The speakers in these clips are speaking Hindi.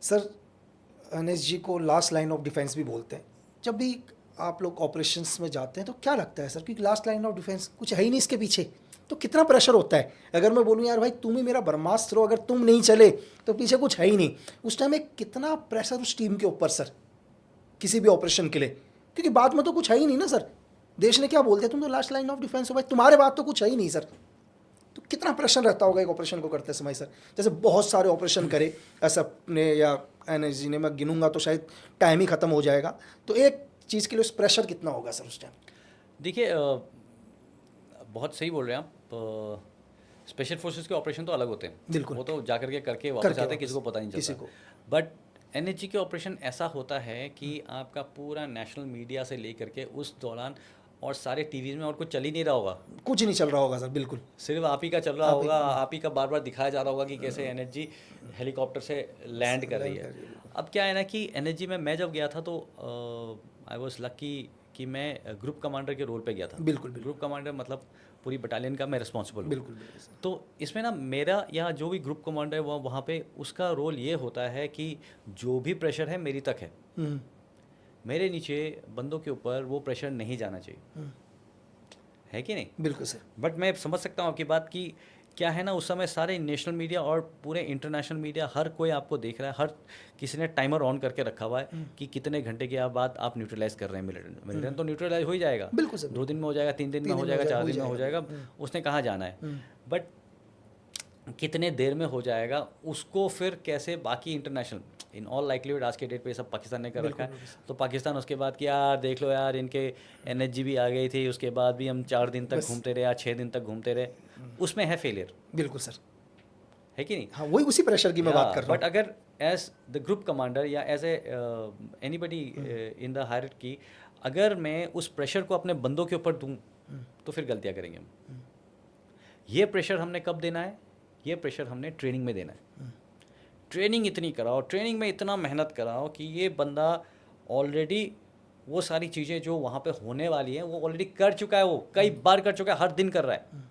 सर, अनिश जी को लास्ट लाइन ऑफ डिफेंस भी बोलते हैं। जब भी आप लोग ऑपरेशंस में जाते हैं तो क्या लगता है सर, क्योंकि लास्ट लाइन ऑफ डिफेंस कुछ है ही नहीं इसके पीछे, तो कितना प्रेशर होता है? अगर मैं बोलूँ यार भाई तुम ही मेरा ब्रह्मास्त्र हो, अगर तुम नहीं चले तो पीछे कुछ है ही नहीं, उस टाइम में कितना प्रेशर उस टीम के ऊपर सर, किसी भी ऑपरेशन के लिए? क्योंकि बाद में तो कुछ है ही नहीं ना सर, देश ने क्या बोलते हैं, तुम तो लास्ट लाइन ऑफ डिफेंस हो भाई, तुम्हारे बाद तो कुछ है ही नहीं सर। तो कितना प्रेशर रहता होगा एक ऑपरेशन को करते समय सर? जैसे बहुत सारे ऑपरेशन करे ऐसा अपने या एनर्जी ने, मैं गिनूंगा तो शायद टाइम ही खत्म हो जाएगा, तो एक चीज़ के लिए उस प्रेशर कितना होगा सर उस टाइम? देखिए बहुत सही बोल रहे हैं आप। स्पेशल फोर्सेस के ऑपरेशन तो अलग होते हैं, बिल्कुल। वो तो जा करके करके वापस करके आते हैं, किसी को वापस पता नहीं किसी चलता। को। बट एनएचजी के ऑपरेशन ऐसा होता है कि आपका पूरा नेशनल मीडिया से लेकर के उस दौरान और सारे टीवीज में और कुछ चल ही नहीं रहा होगा, कुछ नहीं चल रहा होगा सर, बिल्कुल। सिर्फ आप ही का चल रहा आप होगा, आप ही का बार बार दिखाया जा रहा होगा कि कैसे एनएचजी हेलीकॉप्टर से लैंड कर रही लैंड कर है। रही है, बिल्कुल। अब क्या है ना कि एनएचजी में मैं जब गया था तो आई वॉज लकी कि मैं ग्रुप कमांडर के रोल पे गया था। बिल्कुल बिल्कुल ग्रुप कमांडर मतलब पूरी बटालियन का मैं रिस्पॉन्सिबल हूँ। बिल्कुल बिल्कुल सर। तो इसमें ना मेरा या जो भी ग्रुप कमांडर है वो वहाँ पे उसका रोल ये होता है कि जो भी प्रेशर है मेरी तक है, हम्म, मेरे नीचे बंदों के ऊपर वो प्रेशर नहीं जाना चाहिए, है कि नहीं? बिल्कुल सर। बट मैं समझ सकता हूँ आपकी बात कि क्या है ना, उस समय सारे नेशनल मीडिया और पूरे इंटरनेशनल मीडिया हर कोई आपको देख रहा है, हर किसी ने टाइमर ऑन करके रखा हुआ है कि कितने घंटे के बाद आप न्यूट्रलाइज कर रहे हैं मिलिटेंट। तो न्यूट्रलाइज हो ही जाएगा, बिल्कुल सर, 2 दिन में हो जाएगा, 3 दिन में हो जाएगा, 4 दिन में हो जाएगा, उसने कहाँ जाना है। बट कितने देर में हो जाएगा उसको फिर कैसे बाकी इंटरनेशनल, इन ऑल लाइकलीहुड आज के डेट पे सब पाकिस्तान ने कर रखा है। तो पाकिस्तान उसके बाद कि यार देख लो यार इनके एनएचजी भी आ गई थी, उसके बाद भी हम 4 दिन तक बस। घूमते रहे या 6 दिन तक घूमते रहे, उसमें है फेलियर, बिल्कुल सर। है कि नहीं? हाँ, वही उसी प्रेशर की मैं बात कर रहा बट अगर एज द ग्रुप कमांडर या as a anybody in the hierarchy, अगर मैं उस प्रेशर को अपने बंदों के ऊपर दूं तो फिर गलतियां करेंगे हम। ये प्रेशर हमने कब देना है? ये प्रेशर हमने ट्रेनिंग में देना है। ट्रेनिंग इतनी कराओ, ट्रेनिंग में इतना मेहनत कराओ कि ये बंदा ऑलरेडी वो सारी चीज़ें जो वहाँ पे होने वाली हैं वो ऑलरेडी कर चुका है, वो कई बार कर चुका है, हर दिन कर रहा है।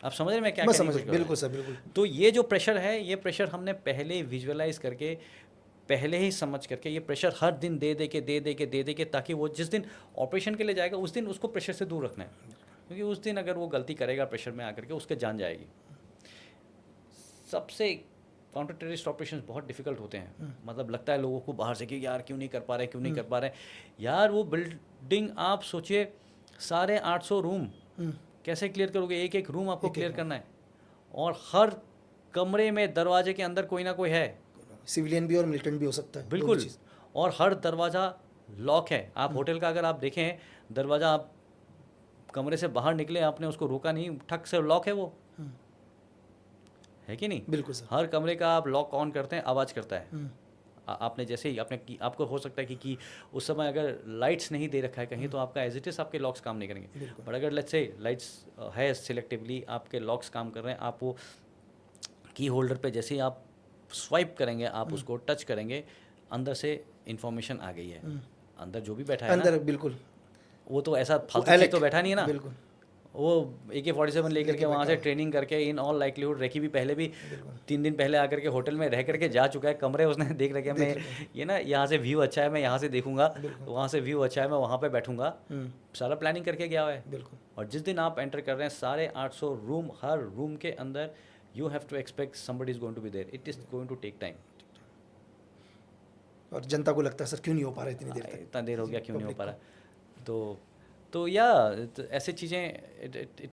आप समझ रहे हैं मैं क्या मैं कहने की समझ कोशिश कर रहा हूँ? बिल्कुल सर, बिल्कुल। तो ये जो प्रेशर है, ये प्रेशर हमने पहले विजुअलाइज करके, पहले ही समझ करके ये प्रेशर हर दिन दे के ताकि वो जिस दिन ऑपरेशन के लिए जाएगा उस दिन उसको प्रेशर से दूर रखना है, क्योंकि उस दिन अगर वो गलती करेगा प्रेशर में आकर के उसके जान जाएगी। सबसे काउंटर टेररिस्ट ऑपरेशन बहुत डिफिकल्ट होते हैं, मतलब लगता है लोगों को बाहर से कि यार क्यों नहीं कर पा रहे, क्यों नहीं कर पा रहे। यार वो बिल्डिंग आप सोचिए, साढ़े 800 रूम कैसे क्लियर करोगे? एक एक रूम आपको क्लियर करना है, और हर कमरे में दरवाजे के अंदर कोई ना कोई है, सिविलियन भी और मिलिटेंट भी हो सकता है, दोनों बिल्कुल। चीज़। और हर दरवाज़ा लॉक है। आप होटल का अगर आप देखें दरवाज़ा, आप कमरे से बाहर निकले, आपने उसको रोका नहीं, ठक से लॉक है वो, है कि नहीं? बिल्कुल सर। हर कमरे का आप लॉक ऑन करते हैं आवाज़ करता है। आपने जैसे ही आपको हो सकता है कि उस समय अगर लाइट्स नहीं दे रखा है कहीं तो आपका एज इट इज़ आपके लॉक्स काम नहीं करेंगे। बट अगर लेट्स से लाइट्स है, सिलेक्टिवली आपके लॉक्स काम कर रहे हैं, आप वो की होल्डर पे जैसे ही आप स्वाइप करेंगे, आप उसको टच करेंगे, अंदर से इंफॉर्मेशन आ गई है। अंदर जो भी बैठा है ना, अंदर बिल्कुल वो तो ऐसा फालतू चीज़ तो बैठा नहीं है ना, बिल्कुल वो AK-47 लेकर के वहाँ से ट्रेनिंग करके इन ऑल लाइकलीहुड रेकी भी पहले भी 3 दिन पहले आकर के होटल में रह करके जा चुका है, कमरे उसने देख रखे, मैं ये ना यहाँ से व्यू अच्छा है मैं यहाँ से देखूंगा, वहाँ से व्यू अच्छा है मैं वहाँ पे बैठूंगा, सारा प्लानिंग करके गया हुआ है। बिल्कुल। और जिस दिन आप एंटर कर रहे हैं 850 रूम, हर रूम के अंदर you have to expect somebody is going to be there, it is going to take time. और जनता को लगता है सर क्यों नहीं हो पा रहा इतनी देर तक, इतना देर हो गया, क्यों नहीं हो पा रहा? तो या ऐसे चीज़ें इट